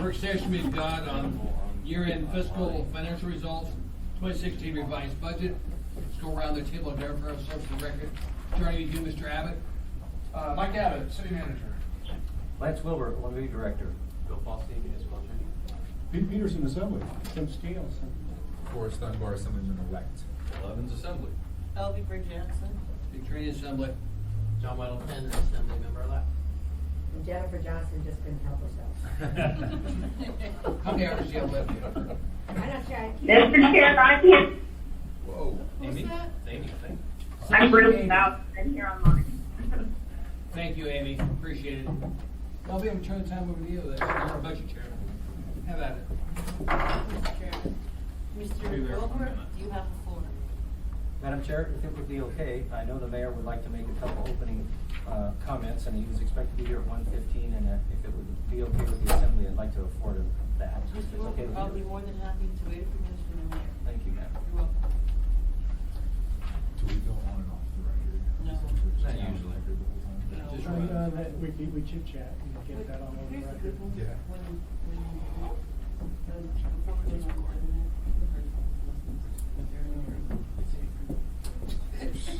Work session we've got on year-end fiscal financial results, 2016 revised budget. Let's go around the table and verify ourselves for the record. Starting with you, Mr. Abbott. Mike Abbott, City Manager. Lance Wilbur, OMB Director. Bill Fossey, Municipal Attorney. Pete Peterson, Assembly. Tim Steele. Forrest Dunbar, Assemblyman-elect. Evans Assembly. Elby Brigg Jansen. Victoria Assembly. John Middleton, Assembly Member Elect. And Jennifer Johnson just couldn't help herself. How many hours do you have left? I'm not sure I Mr. Chair, I can't. Whoa. Who's Amy? that? Amy, I think. I'm Bruce South, and here online. Thank you, Amy. Appreciate it. Elby, I'm turning the time over to you. That's our budget chairman. Have at it. Mr. Chairman. Be Mr. there for a Wilbur, minute. you have the floor. Madam Chair, if it would be okay, I know the mayor would like to make a couple opening comments, and he was expected to be here at 1:15, and if it would be okay with the Assembly, I'd like to afford him that. If it's Mr. okay Wilbur, with I'll be you. more than happy to wait for Mr. Mayor. Thank you, ma'am. You're welcome. Do we go on and off the record? No. Not usually. No. Just We chit chat and get that on the Here's the record. good one. Yeah.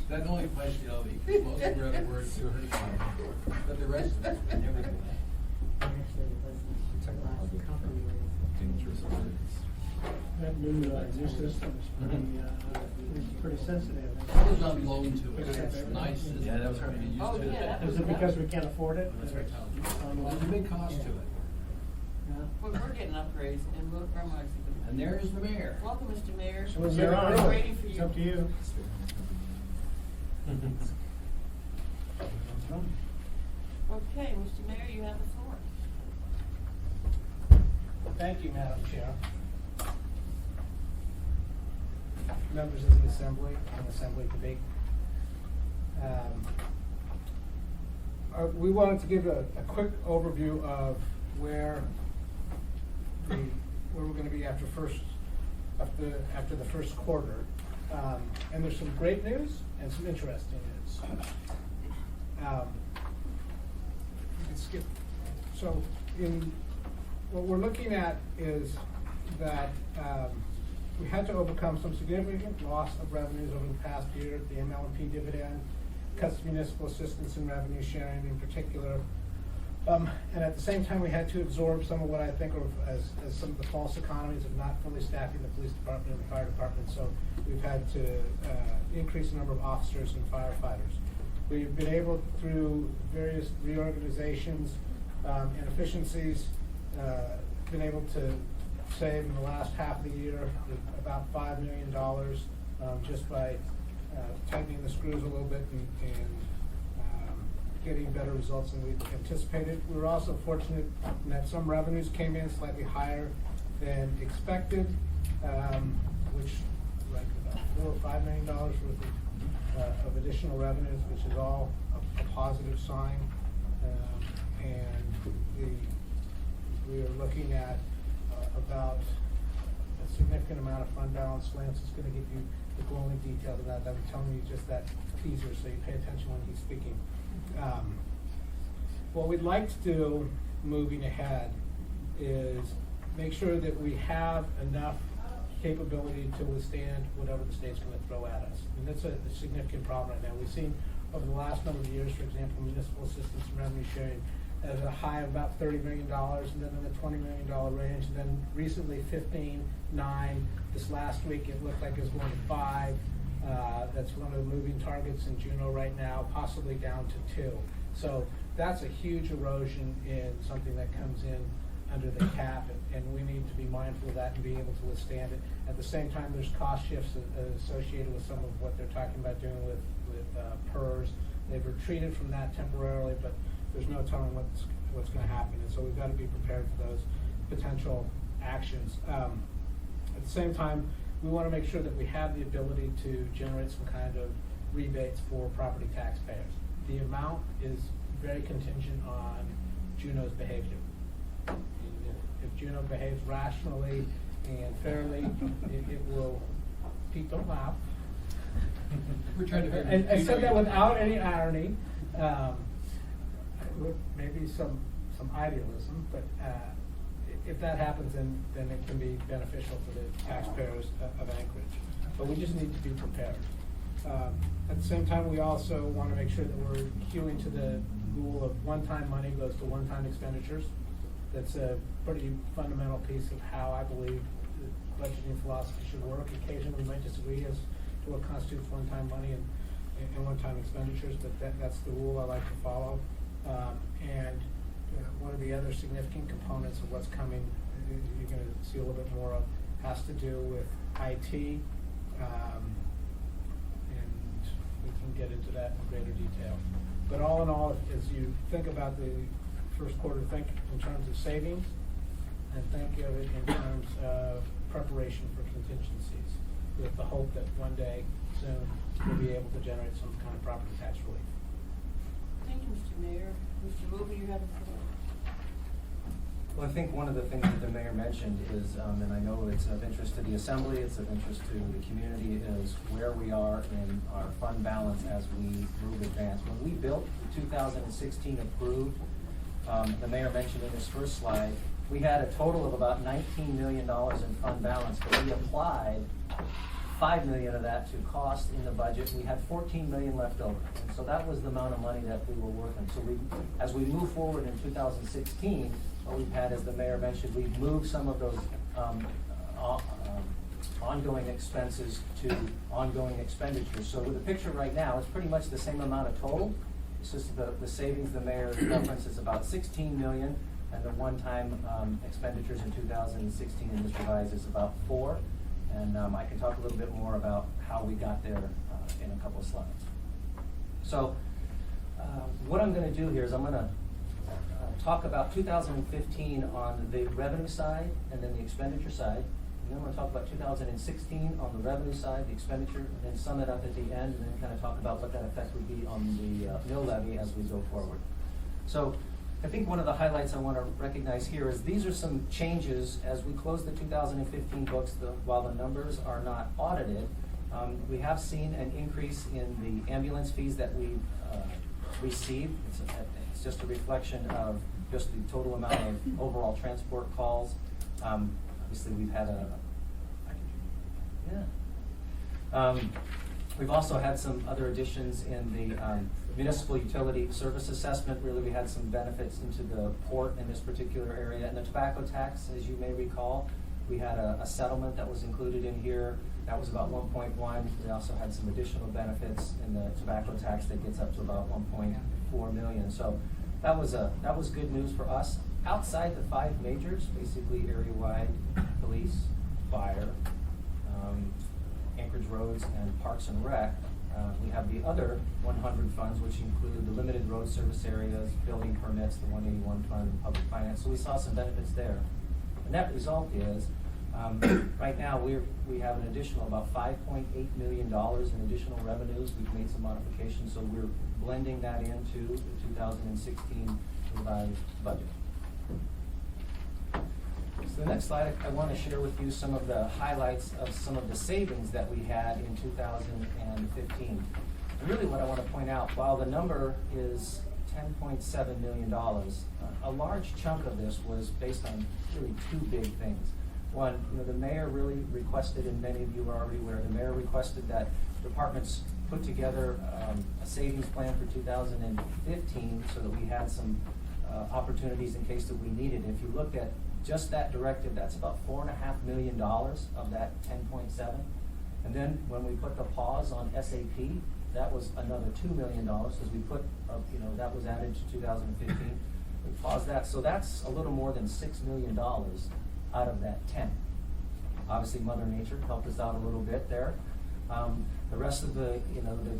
That only applies to Elby. Most of the other words are but the rest of it, never do that. actually listened to the last couple of years. Dangerous words. That new system is pretty sensitive. I was on loan to it. It's nice. Isn't Yeah, it? that was hard to get used Oh, to. yeah, that Is was. it because we can't afford it? That's right. There's a big cost to it. Yeah. Well, we're getting upgrades and we're from our. And there's the mayor. Welcome, Mr. Mayor. So is We're it on? waiting for It's you. up to you. Okay, Mr. Mayor, you have the floor. Thank you, Madam Chair. Members of the Assembly and Assembly debate. We wanted to give a quick overview of where we're going to be after the first quarter. And there's some great news and some interesting news. You can skip. So what we're looking at is that we had to overcome some significant loss of revenues over the past year, the ML&P dividend, cuts to municipal assistance and revenue sharing in particular. And at the same time, we had to absorb some of what I think of as some of the false economies of not fully staffing the police department and the fire department. So we've had to increase the number of officers and firefighters. We've been able, through various reorganizations and efficiencies, been able to save in the last half of the year about $5 million just by tightening the screws a little bit and getting better results than we anticipated. We were also fortunate in that some revenues came in slightly higher than expected, which like about $4 or $5 million worth of additional revenues, which is all a positive sign. And we are looking at about a significant amount of fund balance. Lance is going to give you the glowing details of that. I'm telling you just that teaser, so you pay attention when he's speaking. What we'd like to do moving ahead is make sure that we have enough capability to withstand whatever the state's going to throw at us. And that's a significant problem right now. We've seen over the last number of years, for example, municipal assistance and revenue sharing at a high of about $30 million, and then in the $20 million range, and then recently 15, 9. This last week it looked like it was going to 5. That's one of the moving targets in Juneau right now, possibly down to 2. So that's a huge erosion in something that comes in under the cap, and we need to be mindful of that and be able to withstand it. At the same time, there's cost shifts associated with some of what they're talking about doing with PERS. They've retreated from that temporarily, but there's no telling what's going to happen, and so we've got to be prepared for those potential actions. At the same time, we want to make sure that we have the ability to generate some kind of rebates for property taxpayers. The amount is very contingent on Juneau's behavior. If Juneau behaves rationally and fairly, it will. Pete, don't laugh. We're trying to. I said that without any irony, with maybe some idealism, but if that happens, then it can be beneficial for the taxpayers of Anchorage. But we just need to be prepared. At the same time, we also want to make sure that we're hewing to the rule of one-time money goes to one-time expenditures. That's a pretty fundamental piece of how I believe the budgeting philosophy should work. Occasionally, we might disagree as to what constitutes one-time money and one-time expenditures, but that's the rule I like to follow. And one of the other significant components of what's coming, you're going to see a little bit more of, has to do with IT. And we can get into that in greater detail. But all in all, as you think about the first quarter, think in terms of savings and think of it in terms of preparation for contingencies, with the hope that one day soon we'll be able to generate some kind of property tax relief. Thank you, Mr. Mayor. Mr. Mobley, you have the floor. Well, I think one of the things that the mayor mentioned is, and I know it's of interest to the assembly, it's of interest to the community, is where we are in our fund balance as we move advance. When we built the 2016 approved, the mayor mentioned in his first slide, we had a total of about $19 million in fund balance, but we applied $5 million of that to cost in the budget. We had $14 million left over. And so that was the amount of money that we were working. So as we move forward in 2016, what we've had, as the mayor mentioned, we've moved some of those ongoing expenses to ongoing expenditures. So with the picture right now, it's pretty much the same amount of total. It's just the savings the mayor referenced is about $16 million, and the one-time expenditures in 2016 in this revised is about $4 million. And I can talk a little bit more about how we got there in a couple of slides. So what I'm going to do here is I'm going to talk about 2015 on the revenue side and then the expenditure side. And then I'm going to talk about 2016 on the revenue side, the expenditure, and then sum it up at the end, and then kind of talk about what that effect would be on the mill levy as we go forward. So I think one of the highlights I want to recognize here is these are some changes as we close the 2015 books. While the numbers are not audited, we have seen an increase in the ambulance fees that we received. It's just a reflection of just the total amount of overall transport calls. Obviously, we've had we've also had some other additions in the municipal utility service assessment. Really, we had some benefits into the port in this particular area. And the tobacco tax, as you may recall, we had a settlement that was included in here. That was about 1.1. We also had some additional benefits in the tobacco tax that gets up to about 1.4 million. So that was good news for us. Outside the 5 majors, basically area-wide, police, fire, Anchorage Roads, and Parks and Rec, we have the other 100 funds, which include the limited road service areas, building permits, the 181 fund, and public finance. So we saw some benefits there. The net result is, right now we have an additional about $5.8 million in additional revenues. We've made some modifications, so we're blending that into the 2016 revised budget. So the next slide, I want to share with you some of the highlights of some of the savings that we had in 2015. And really what I want to point out, while the number is $10.7 million, a large chunk of this was based on really 2 big things. One, the mayor really requested, and many of you are already aware, the mayor requested that departments put together a savings plan for 2015 so that we had some opportunities in case that we needed. If you looked at just that directive, that's about $4.5 million of that 10.7. And then when we put the pause on SAP, that was another $2 million, as we put, that was added to 2015. We paused that, so that's a little more than $6 million out of that 10. Obviously, Mother Nature helped us out a little bit there. The rest of the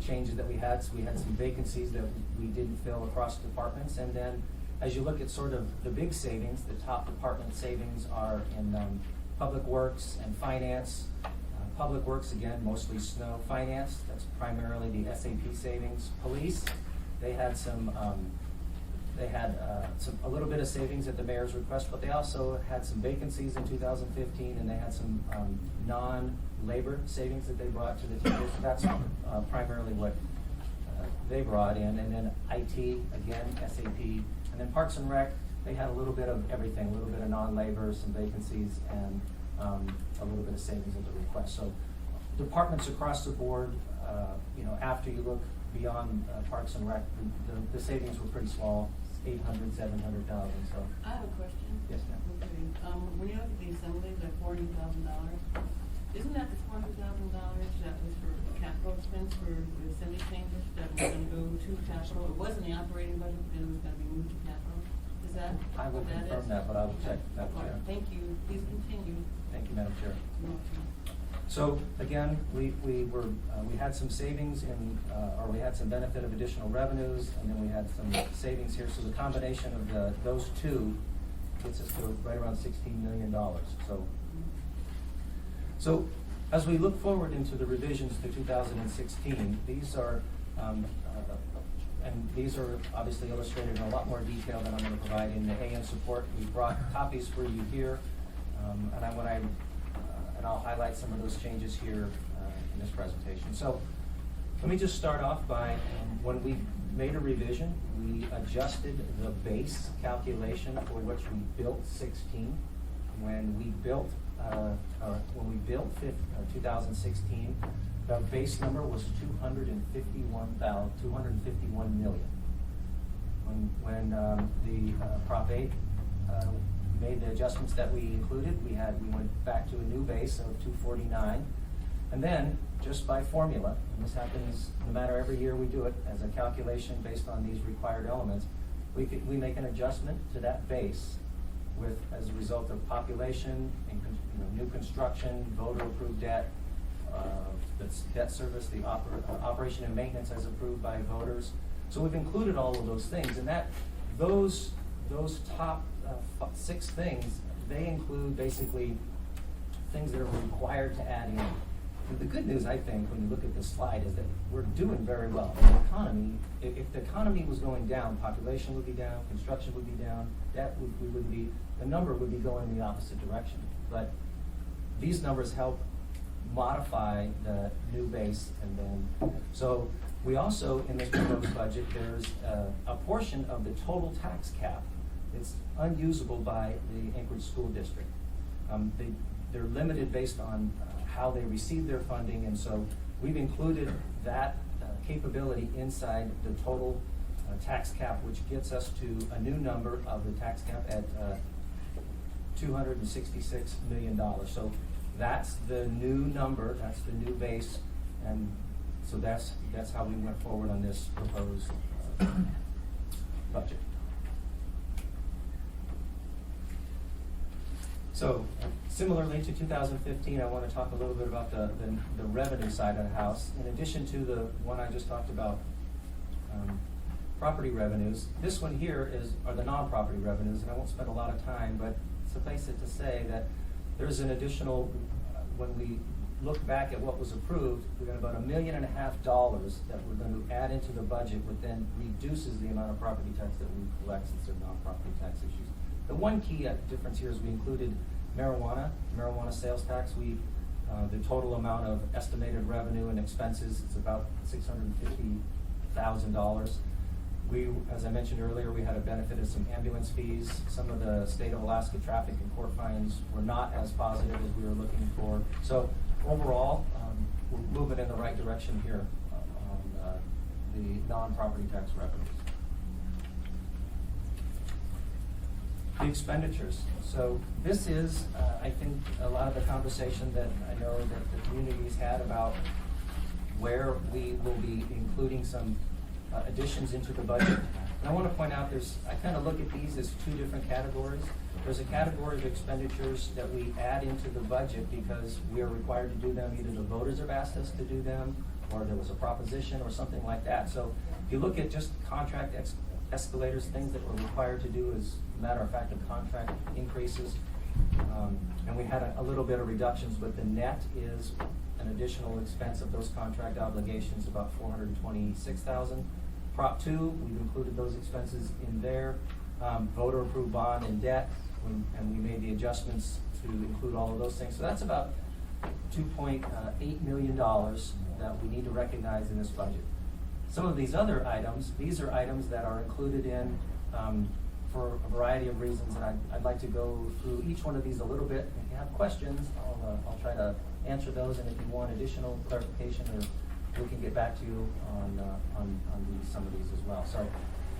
changes that we had, so we had some vacancies that we didn't fill across departments, and then as you look at sort of the big savings, the top department savings are in Public Works and Finance. Public Works, again, mostly snow. Finance, that's primarily the SAP savings. Police, they had a little bit of savings at the mayor's request, but they also had some vacancies in 2015, and they had some non-labor savings that they brought to the table. So that's primarily what they brought in. And then IT, again, SAP. And then Parks and Rec, they had a little bit of everything, a little bit of non-labor, some vacancies, and a little bit of savings at the request. So departments across the board, after you look beyond Parks and Rec, the savings were pretty small, 800, 700,000, so. I have a question. Yes, ma'am. Okay, when you look at the assemblies, like $40,000, isn't that the $40,000 that was for capital expense for the assembly changes that was gonna go to capital? It wasn't the operating budget, but it was gonna be moved to capital? Is that I will what that is? confirm that, but I will check, Madam All right, Chair. thank you. Please continue. Thank you, Madam Chair. Okay. So again, we had some savings or we had some benefit of additional revenues, and then we had some savings here. So the combination of those two gets us to right around $16 million. So as we look forward into the revisions to 2016, these are, and these are obviously illustrated in a lot more detail than I'm going to provide in the AM support. We brought copies for you here, and I'll highlight some of those changes here in this presentation. So let me just start off by, when we made a revision, we adjusted the base calculation for which we built 16. When we built 2016, the base number was $251 million. When the Prop 8 made the adjustments that we included, we went back to a new base of 249, and then just by formula, and this happens no matter every year we do it as a calculation based on these required elements, we make an adjustment to that base as a result of population and new construction, voter approved debt, that's debt service, the operation and maintenance as approved by voters. So we've included all of those things, and those top 6 things, they include basically things that are required to add in. And the good news, I think, when you look at this slide, is that we're doing very well. The economy, if the economy was going down, population would be down, construction would be down, the number would be going in the opposite direction. But these numbers help modify the new base, and then, so we also, in this proposed budget, there's a portion of the total tax cap that's unusable by the Anchorage School District. They're limited based on how they receive their funding, and so we've included that capability inside the total tax cap, which gets us to a new number of the tax cap at $266 million. So that's the new number, that's the new base, and so that's how we went forward on this proposed budget. So similarly to 2015, I want to talk a little bit about the revenue side of the house. In addition to the one I just talked about, property revenues, this one here are the non-property revenues, and I won't spend a lot of time, but suffice it to say that there's an additional, when we look back at what was approved, we got about $1.5 million that we're going to add into the budget, which then reduces the amount of property tax that we collect since they're non-property tax issues. The one key difference here is we included marijuana sales tax. The total amount of estimated revenue and expenses is about $650,000. As I mentioned earlier, we had a benefit of some ambulance fees. Some of the state of Alaska traffic and court fines were not as positive as we were looking for. So overall, we're moving in the right direction here on the non-property tax revenues. The expenditures. So this is, I think, a lot of the conversation that I know that the community's had about where we will be including some additions into the budget. And I want to point out I kind of look at these as 2 different categories. There's a category of expenditures that we add into the budget because we are required to do them. Either the voters have asked us to do them, or there was a proposition or something like that. So if you look at just contract escalators, things that we're required to do as a matter of fact of contract increases, and we had a little bit of reductions, but the net is an additional expense of those contract obligations, about $426,000. Prop 2, we've included those expenses in there. Voter approved bond and debt, and we made the adjustments to include all of those things. So that's about $2.8 million that we need to recognize in this budget. Some of these other items, these are items that are included in for a variety of reasons, and I'd like to go through each one of these a little bit. If you have questions, I'll try to answer those, and if you want additional clarification, or we can get back to you on some of these as well. So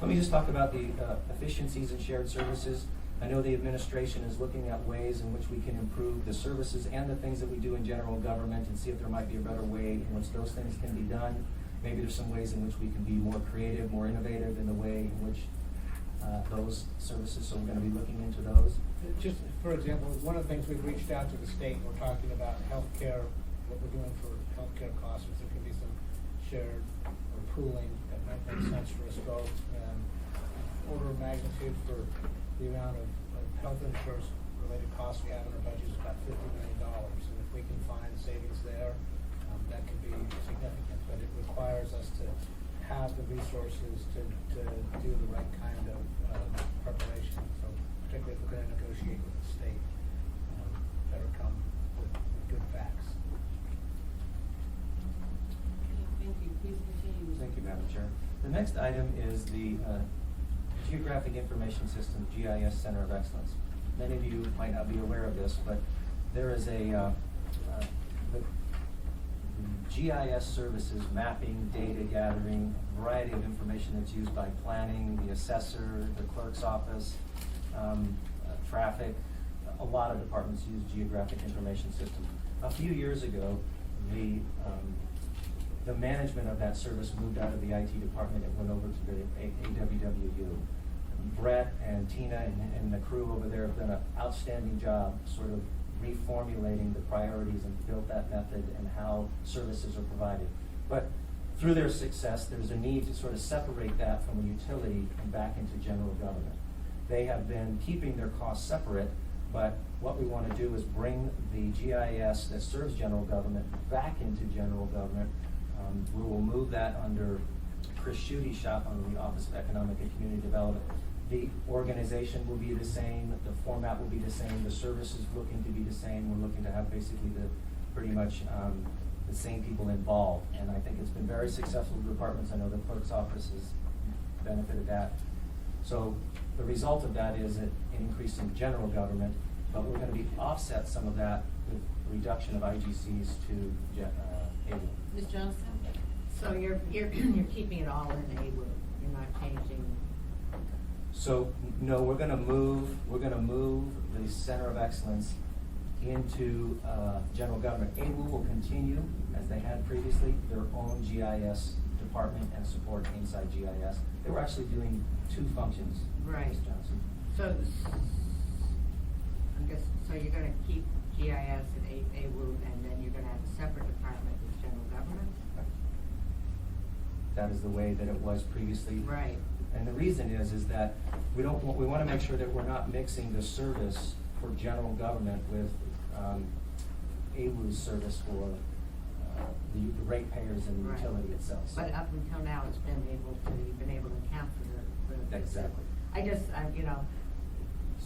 let me just talk about the efficiencies and shared services. I know the administration is looking at ways in which we can improve the services and the things that we do in general government and see if there might be a better way in which those things can be done. Maybe there's some ways in which we can be more creative, more innovative in the way in which those services, so we're going to be looking into those. Just for example, one of the things we've reached out to the state, and we're talking about healthcare, what we're doing for healthcare costs, if there could be some shared or pooling that might make sense for us both, and order of magnitude for the amount of health insurance related costs we have in our budget is about $50 million. And if we can find savings there, that could be significant, but it requires us to have the resources to do the right kind of preparation. So particularly if we're going to negotiate with the state, better come with good facts. Thank you, please continue. Thank you, Madam Chair. The next item is the Geographic Information System, GIS Center of Excellence. Many of you might not be aware of this, but there is the GIS services, mapping, data gathering, variety of information that's used by planning, the assessor, the clerk's office, traffic. A lot of departments use Geographic Information System. A few years ago, the management of that service moved out of the IT department and went over to the AWWU. Brett and Tina and the crew over there have done an outstanding job sort of reformulating the priorities and built that method and how services are provided. But through their success, there's a need to sort of separate that from a utility and back into general government. They have been keeping their costs separate, but what we want to do is bring the GIS that serves general government back into general government. We will move that under Chris Schuete's shop under the Office of Economic and Community Development. The organization will be the same, the format will be the same, the service is looking to be the same. We're looking to have basically pretty much the same people involved. And I think it's been very successful with departments. I know the clerk's office has benefited that. So the result of that is an increase in general government, but we're going to offset some of that with reduction of IGCs to AWO. Ms. Johnson? So you're keeping it all in AWO, you're not changing. So no, we're going to move the Center of Excellence into general government. AWO will continue as they had previously their own GIS department and support inside GIS. They were actually doing two functions. Right. Ms. Johnson. So you're gonna keep GIS at AWO, and then you're gonna have a separate department with general government? That is the way that it was previously. Right. And the reason is that we want to make sure that we're not mixing the service for general government with AWO's service for the ratepayers and the Right. utility itself. So But up until now, you've been able to account for the. Exactly.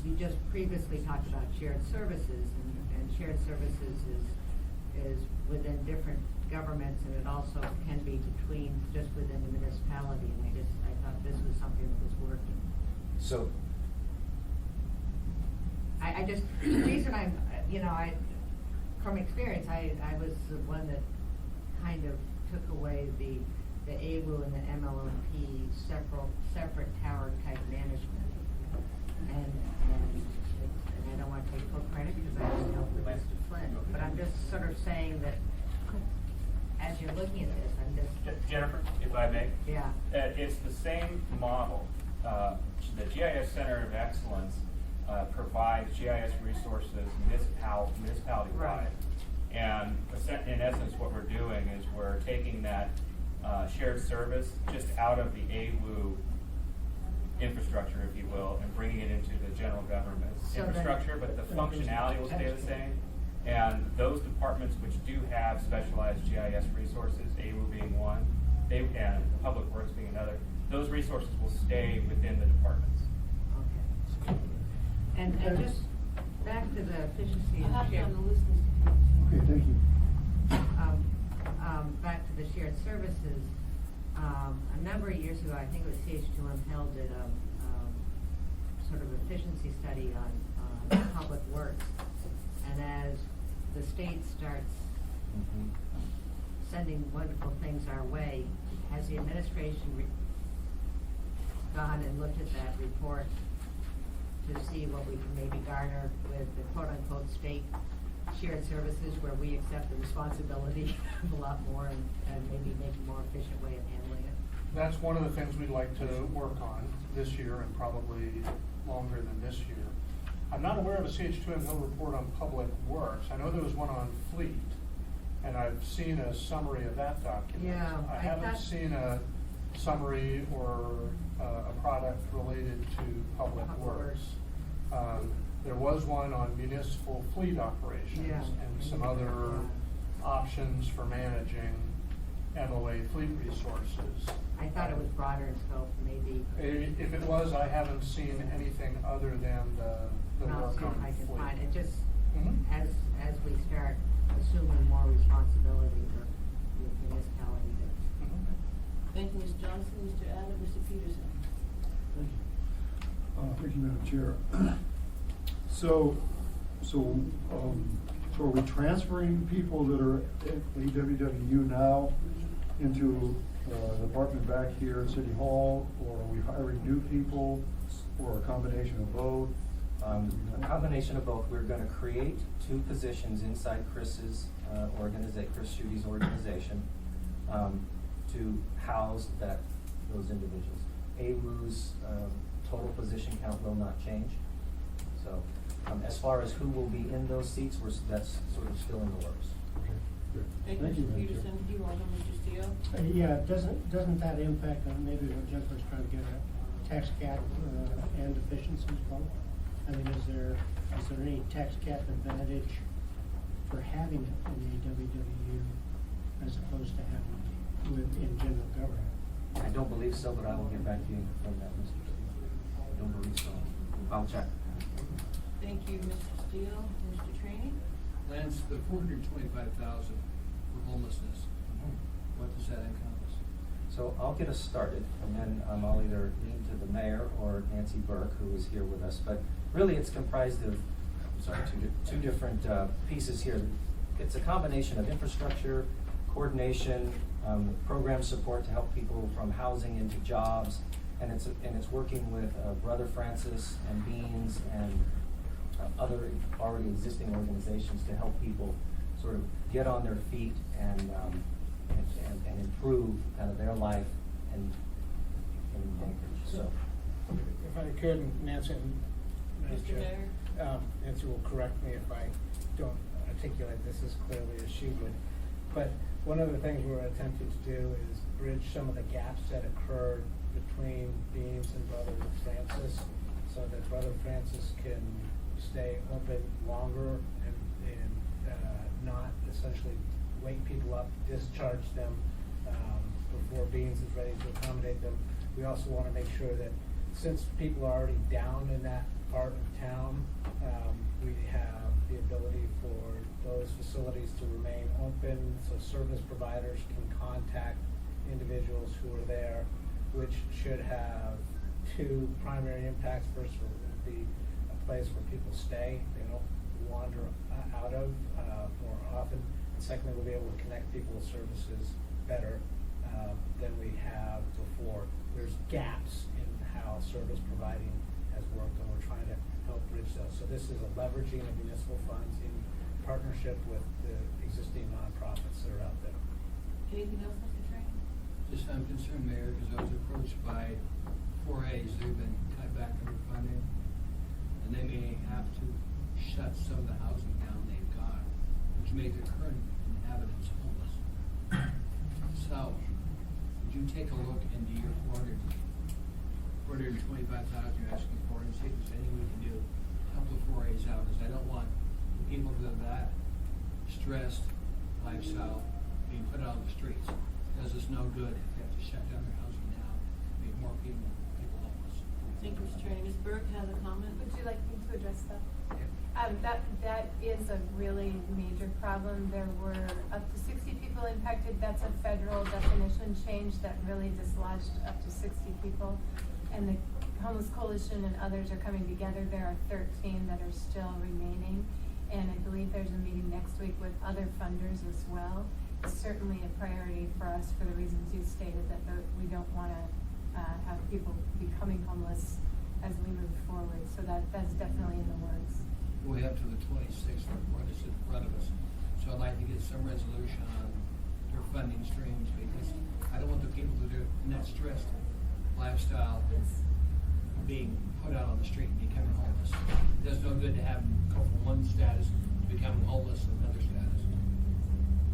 You just previously talked about shared services, and shared services is within different governments, and it also can be between, just within the municipality, and I thought this was something that was working. So The reason from experience, I was the one that kind of took away the AWO and the MLMP separate tower type management. And I don't want to take full credit because I just know the rest of Flint, but I'm just sort of saying that as you're looking at this, I'm just. Jennifer, if I may? Yeah. It's the same model. The GIS Center of Excellence provides GIS resources municipality-wide. Right. And in essence, what we're doing is we're taking that shared service just out of the AWO infrastructure, if you will, and bringing it into the general government infrastructure, but the functionality will stay the same. And those departments which do have specialized GIS resources, AWO being one, and Public Works being another, those resources will stay within the departments. Okay. And just back to the efficiency I'll have and you shared. on the list, Mr. Okay, thank you. Back to the shared services, a number of years ago, I think it was CH2M held did sort of efficiency study on public works. And as the state starts Mhm. sending wonderful things our way, has the administration gone and looked at that report to see what we can maybe garner with the quote-unquote state shared services where we accept the responsibility of a lot more and maybe make a more efficient way of handling it? That's one of the things we'd like to work on this year and probably longer than this year. I'm not aware of a CH2M report on public works. I know there was one on fleet, and I've seen a summary of that document. Yeah, I I haven't thought- seen a summary or a product related to public Public works. There was one on municipal fleet operations Yeah. and some other options for managing MOA fleet resources. I thought it was broader in scope, maybe. If it was, I haven't seen anything other than the I'll work see on if I can fleet. find it, just Mhm. as we start assuming more responsibilities of the municipality. Mhm. Thank you, Ms. Johnson, Mr. Adams, Mr. Peterson. Thank you, Madam Chair. So are we transferring people that are at AWWU now into the department back here at City Hall, or are we hiring new people, or a combination of both? A combination of both. We're gonna create 2 positions inside Chris's Chris Schuete's organization, to house those individuals. AWU's total position count will not change. So, as far as who will be in those seats, that's sort of still in the works. Thank you, Mr. Peterson. Do you want to, Mr. Steele? Yeah, doesn't that impact on maybe what Jennifer's trying to get at, tax cap and efficiencies both? I mean, is there any tax cap advantage for having it in the AWWU as opposed to having it in general government? I don't believe so, but I will get back to you from that, Mr. Steele. I don't believe so. I'll check. Thank you, Mr. Steele. Mr. Trainee? Lance, the $425,000 for homelessness, what does that encompass? So I'll get us started, and then I'll either lean to the mayor or Nancy Burke, who is here with us. But really, it's comprised of, two different pieces here. It's a combination of infrastructure, coordination, program support to help people from housing into jobs, and it's working with Brother Francis and Beans and other already existing organizations to help people sort of get on their feet and improve kind of their life and Anchorage. So, If I could, Nancy, Mr. Mayor? Nancy will correct me if I don't articulate this as clearly as she would. But one of the things we're attempting to do is bridge some of the gaps that occurred between Beams and Brother Francis, so that Brother Francis can stay open longer and not essentially wake people up, discharge them before Beams is ready to accommodate them. We also want to make sure that since people are already down in that part of town, we have the ability for those facilities to remain open, so service providers can contact individuals who are there, which should have 2 primary impacts. First, it will be a place where people stay, they don't wander out of more often. And secondly, we'll be able to connect people with services better than we have before. There's gaps in how service providing has worked, and we're trying to help bridge those. So this is a leveraging of municipal funds in partnership with the existing nonprofits that are out there. Anything else, Mr. Trainee? Just, I'm concerned, Mayor, because I was approached by 4As that have been cut back on their funding, and they may have to shut some of the housing down they've got, which made their current inhabitants homeless. So, would you take a look into your $425,000 you're asking for, and see if there's anything we can do to help the 4As out, because I don't want people that are that stressed lifestyle being put out on the streets. Does us no good if they have to shut down their housing now, make more people homeless. Thank you, Mr. Trainee. Ms. Burke has a comment. Would you like me to address that? That is a really major problem. There were up to 60 people impacted. That's a federal definition change that really dislodged up to 60 people. And Homeless Coalition and others are coming together. There are 13 that are still remaining. And I believe there's a meeting next week with other funders as well. It's certainly a priority for us for the reasons you stated, that we don't want to have people becoming homeless as we move forward. So that's definitely in the works. We have to the 26th report is in front of us. So I'd like to get some resolution on their funding streams, because I don't want the people that are in that stressed lifestyle being put out on the street and becoming homeless. It does no good to have them go from one status to becoming homeless in another status.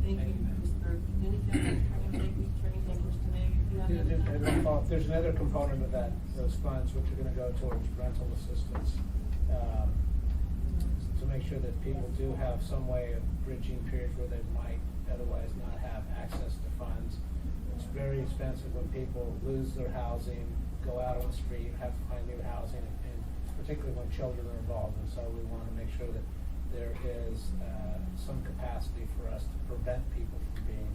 Thank you, ma'am. Ms. Burke. Anything else, Attorney Mr. Mayor, if you have anything? There's another component of those funds which are gonna go towards rental assistance, to make sure that people do have some way of bridging periods where they might otherwise not have access to funds. It's very expensive when people lose their housing, go out on the street, have to find new housing, and particularly when children are involved. And so we want to make sure that there is some capacity for us to prevent people from being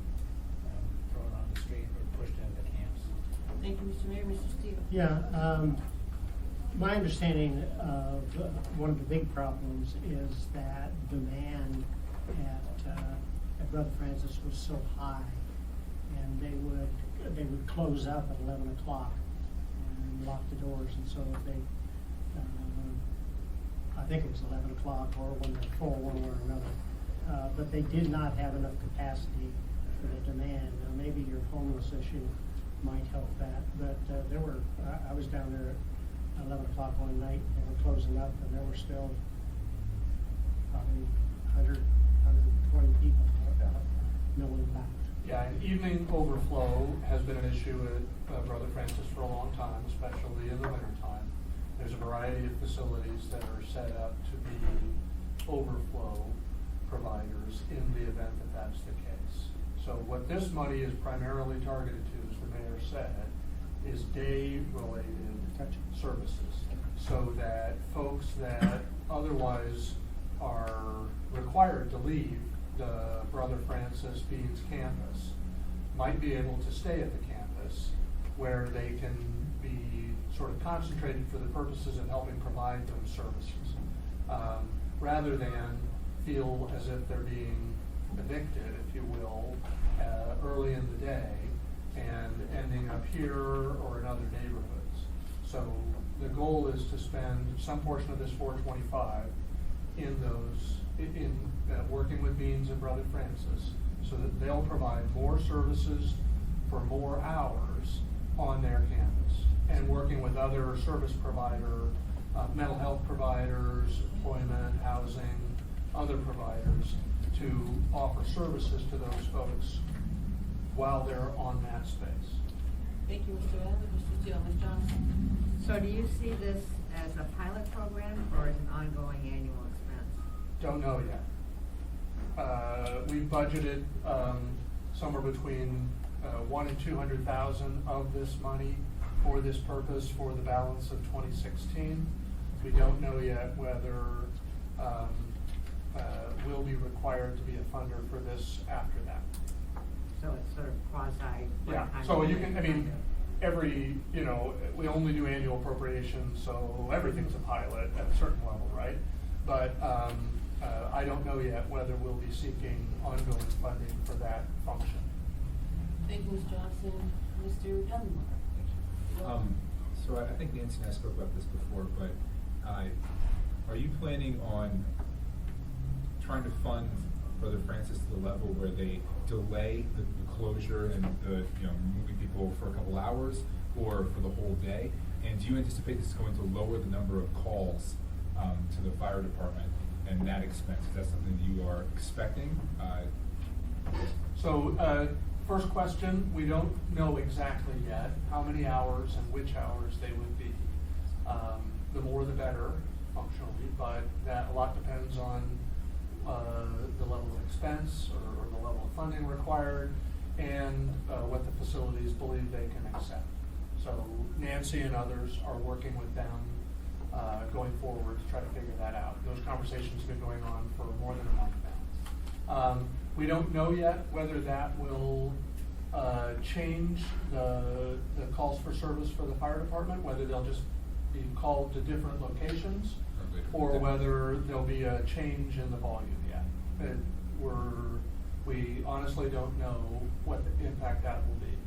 thrown on the street or pushed into camps. Thank you, Mr. Mayor. Mr. Steele? Yeah, my understanding of one of the big problems is that demand at Brother Francis was so high, and they would close up at 11 o'clock and lock the doors, and so they, I think it was 11 o'clock or when they're full, one way or another, but they did not have enough capacity for the demand. Now, maybe your homeless issue might help that, but I was down there at 11 o'clock one night, they were closing up, and there were still probably 100, 120 people milling about. Yeah, and evening overflow has been an issue at Brother Francis for a long time, especially in the wintertime. There's a variety of facilities that are set up to be overflow providers in the event that that's the case. So what this money is primarily targeted to, as the mayor said, is day-related services, so that folks that otherwise are required to leave the Brother Francis Beans campus might be able to stay at the campus, where they can be sort of concentrated for the purposes of helping provide those services, rather than feel as if they're being evicted, if you will, early in the day and ending up here or in other neighborhoods. So the goal is to spend some portion of this 425 in working with Beans and Brother Francis, so that they'll provide more services for more hours on their campus, and working with other service provider, mental health providers, employment, housing, other providers to offer services to those folks while they're on that space. Thank you, Mr. Abbott. Mr. Steele? Ms. Johnson? So do you see this as a pilot program or as an ongoing annual expense? Don't know yet. We budgeted somewhere between 1 and 200,000 of this money for this purpose for the balance of 2016. We don't know yet whether we'll be required to be a funder for this after that. So it's sort of quasi. Yeah, so you can, I mean, we only do annual appropriations, so everything's a pilot at a certain level, right? But I don't know yet whether we'll be seeking ongoing funding for that function. Thank you, Ms. Johnson. Mr. Dunbar? So I think Nancy and I spoke about this before, but are you planning on trying to fund Brother Francis to the level where they delay the closure and moving people for a couple hours or for the whole day? And do you anticipate this is going to lower the number of calls to the fire department and that expense? Is that something you are expecting? So, first question, we don't know exactly yet how many hours and which hours they would be. The more the better, functionally, but that a lot depends on the level of expense or the level of funding required, and what the facilities believe they can accept. So Nancy and others are working with them going forward to try to figure that out. Those conversations have been going on for more than a month now. We don't know yet whether that will change the calls for service for the fire department, whether they'll just be called to different locations, Okay. or whether there'll be a change in the volume yet. We honestly don't know what the impact that will be.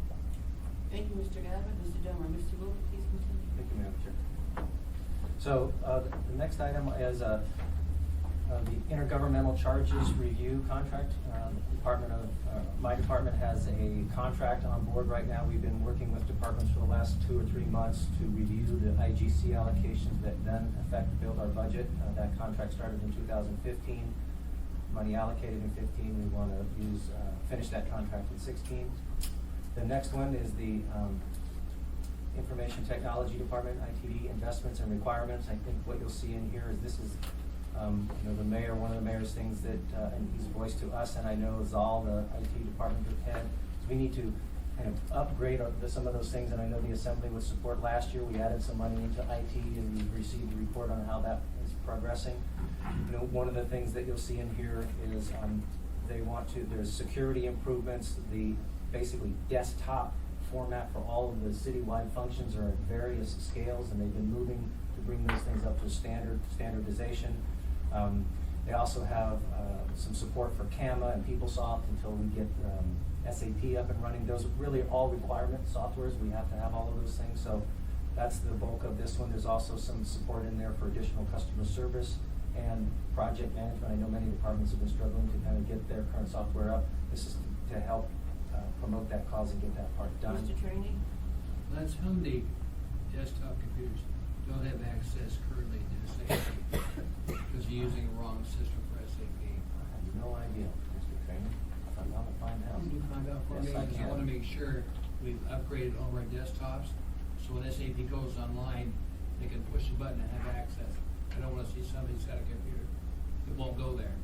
Thank you, Mr. Abbott. Mr. Delmer, Mr. Wilk, please continue. Thank you, Madam Chair. So, the next item is, the intergovernmental charges review contract. My department has a contract on board right now. We've been working with departments for the last 2 or 3 months to review the IGC allocations that then build our budget. That contract started in 2015. Money allocated in 15, we want to finish that contract in 16. The next one is the Information Technology Department, ITD investments and requirements. I think what you'll see in here is this is, the mayor, one of the mayor's things that, and he's voiced to us, and I know Zal, the IT department head, is we need to kind of upgrade some of those things, and I know the assembly with support last year. We added some money into IT, and we received a report on how that is progressing. One of the things that you'll see in here is there's security improvements, basically desktop format for all of the citywide functions are at various scales, and they've been moving to bring those things up to standardization. They also have some support for CAMA and PeopleSoft until we get SAP up and running. Those are really all requirement softwares. We have to have all of those things. So that's the bulk of this one. There's also some support in there for additional customer service and project management. I know many departments have been struggling to kind of get their current software up. This is to help promote that cause and get that part done. Mr. Trainee? That's how many desktop computers don't have access currently to SAP because you're using the wrong system for SAP. I have no idea, Mr. Trainer. I'm not a fine house. Can you find out for me? Yes, I Because I can. want to make sure we've upgraded all of our desktops, so when SAP goes online, they can push a button and have access. I don't want to see somebody's got a computer that won't go there.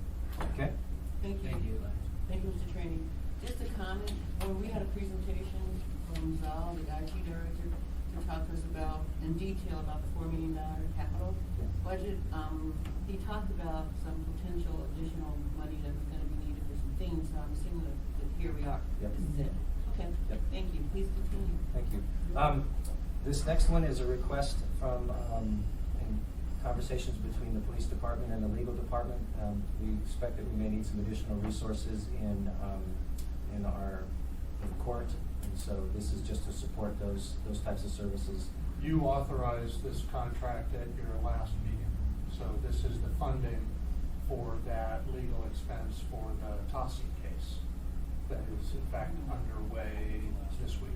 Okay. Thank you. Thank you, Lance. Thank you, Mr. Trainee. Just a comment, when we had a presentation from Zal, the IT director, to talk to us about, in detail about the $4 million capital Yes. budget, he talked about some potential additional money that was gonna be needed for some things, so I'm assuming that here we are. Yep. This is it. Okay, Yep. thank you. Please continue. Thank you. This next one is a request from, in conversations between the police department and the legal department. We expect that we may need some additional resources in our court, and so this is just to support those types of services. You authorized this contract at your last meeting, so this is the funding for that legal expense for the Tossie case that is in fact underway this week.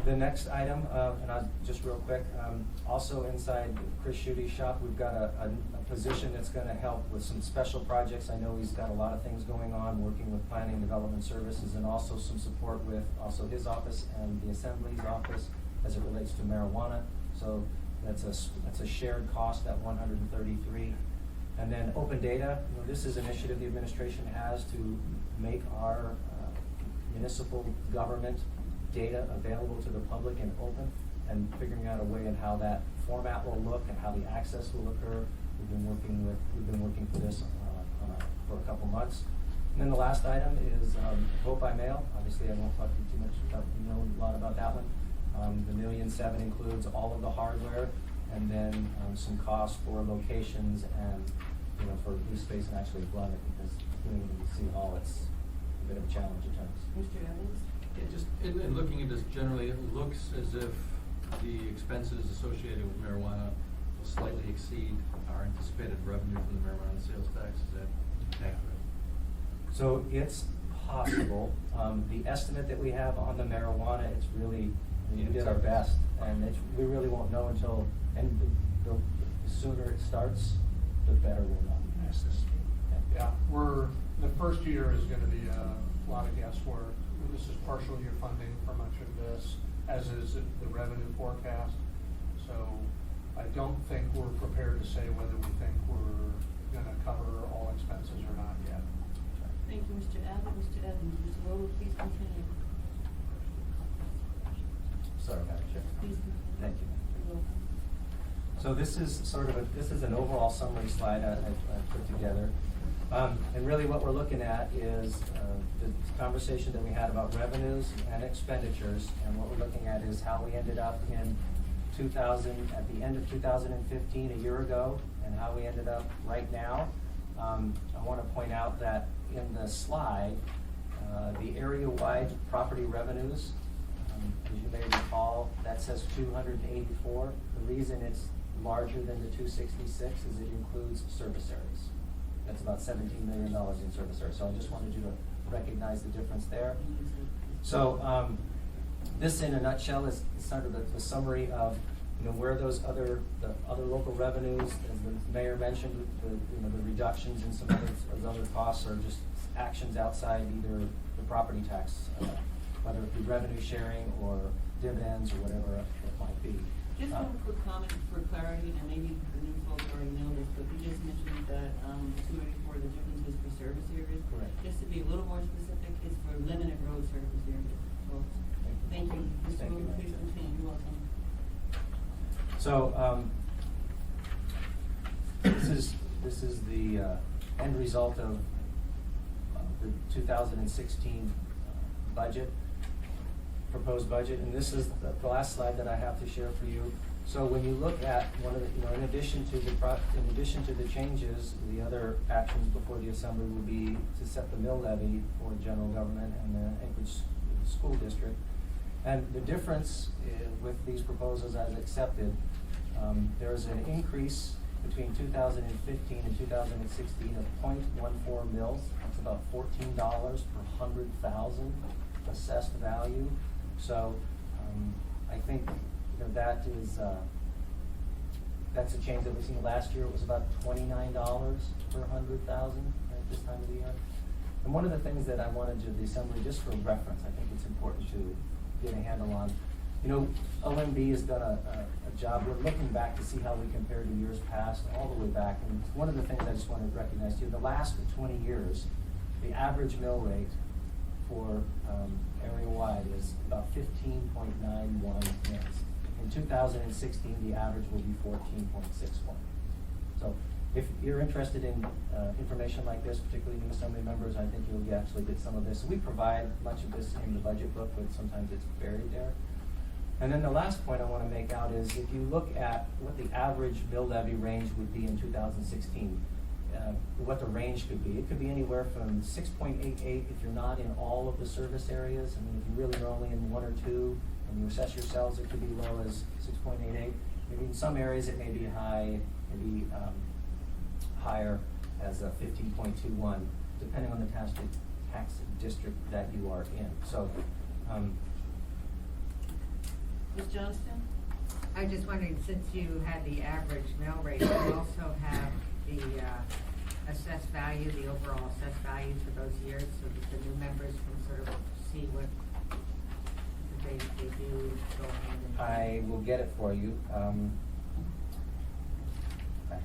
The next item, and I'll just real quick, also inside Chris Schuette's shop, we've got a position that's gonna help with some special projects. I know he's got a lot of things going on, working with planning and development services, and also some support with also his office and the Assembly's office as it relates to marijuana. So that's a shared cost, that $133. And then open data, this is an initiative the administration has to make our municipal government data available to the public and open, and figuring out a way in how that format will look and how the access will occur. We've been working for this for a couple months. And then the last item is vote by mail. Obviously, I won't talk to you too much about, a lot about that one. The $1.7 million includes all of the hardware, and then some costs for locations and for lease space and actually run it, because doing it in City Hall, it's a bit of a challenge at times. Mr. Evans? Yeah, just in looking at this generally, it looks as if the expenses associated with marijuana will slightly exceed our anticipated revenue from the marijuana sales tax. Is that accurate? So it's possible. The estimate that we have on the marijuana, it's really, we did our best, and we really won't know until, and the sooner it starts, the better we'll know. Yeah, the first year is gonna be a lot of guesswork. This is partial year funding for much of this, as is the revenue forecast. So I don't think we're prepared to say whether we think we're gonna cover all expenses or not yet. Thank you, Mr. Abbott. Mr. Evans? Mr. Rowland, please continue. Sorry, Madam Chair. Please continue. Thank you. You're welcome. So this is an overall summary slide I put together. And really what we're looking at is the conversation that we had about revenues and expenditures, and what we're looking at is how we ended up in 2000, at the end of 2015, a year ago, and how we ended up right now. I want to point out that in the slide, the area-wide property revenues, as you may recall, that says 284. The reason it's larger than the 266 is it includes service areas. That's about $17 million in service areas. So I just wanted you to recognize the difference there. So this, in a nutshell, is sort of the summary of where the other local revenues, as the mayor mentioned, the reductions in some other costs are just actions outside either the property tax, whether it be revenue sharing or dividends or whatever it might be. Just one quick comment for clarity, and maybe the new folks already know this, but you just mentioned that 284, the difference is for service areas. Correct. Just to be a little more specific, it's for limited road service areas. So, thank you. Mr. Thank you, Wilbur, please Madam Chair. continue. You're welcome. So this is the end result of the 2016 budget, proposed budget, and this is the last slide that I have to share for you. So when you look at one of the, in addition to the changes, the other actions before the assembly will be to set the mill levy for general government and the Anchorage School District. And the difference with these proposals as accepted, there's an increase between 2015 and 2016 of 0.14 mils. That's about $14 per 100,000 assessed value. So I think that is that's a change that we've seen. Last year it was about $29 per 100,000 at this time of the year. And one of the things that I wanted to the assembly, just for reference, I think it's important to get a handle on. OMB has done a job. We're looking back to see how we compare to years past, all the way back. And one of the things I just want to recognize to you, the last 20 years, the average mill rate for area-wide is about 15.91 mils. In 2016, the average will be 14.61. So if you're interested in information like this, particularly new assembly members, I think you'll actually get some of this. We provide much of this in the budget book, but sometimes it's buried there. And then the last point I want to make out is if you look at what the average mill levy range would be in 2016, what the range could be. It could be anywhere from 6.88 if you're not in all of the service areas. I mean, if you really are only in one or two and you assess yourselves, it could be low as 6.88. Maybe in some areas it may be high, maybe higher as a 15.21, depending on the tax district that you are in. So, Ms. Johnston? I was just wondering, since you had the average mill rate, you also have the assessed value, the overall assessed value for those years, so that the new members can sort of see what they do go hand in hand. I will get it for you. I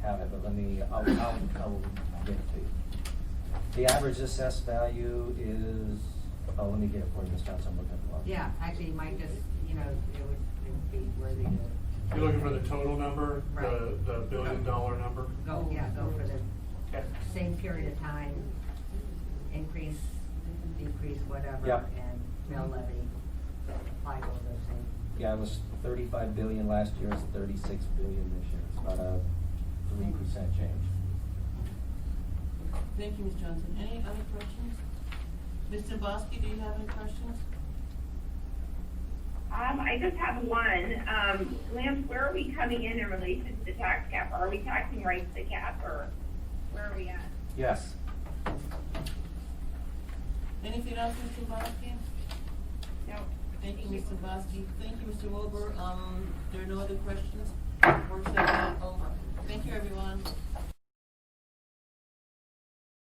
have it, but I'll get it to you. The average assessed value is, let me get it for you, Ms. Johnson, I'm looking at the law. Yeah, actually, you might just, it would be worthy to. You're looking for the total number, Right. the $1 billion number? Go for the same period of time, increase, decrease, whatever, Yep. and mill levy, apply to those things. Yeah, it was 35 billion last year, it's 36 billion this year. It's about a 3% change. Thank you, Ms. Johnson. Any other questions? Mr. Bosky, do you have any questions? I just have one. Lance, where are we coming in relation to the tax cap? Are we taxing right to the cap, or where are we at? Yes. Anything else, Mr. Bosky? No. Thank you, Mr. Bosky. Thank you, Mr. Wilbur. There are no other questions?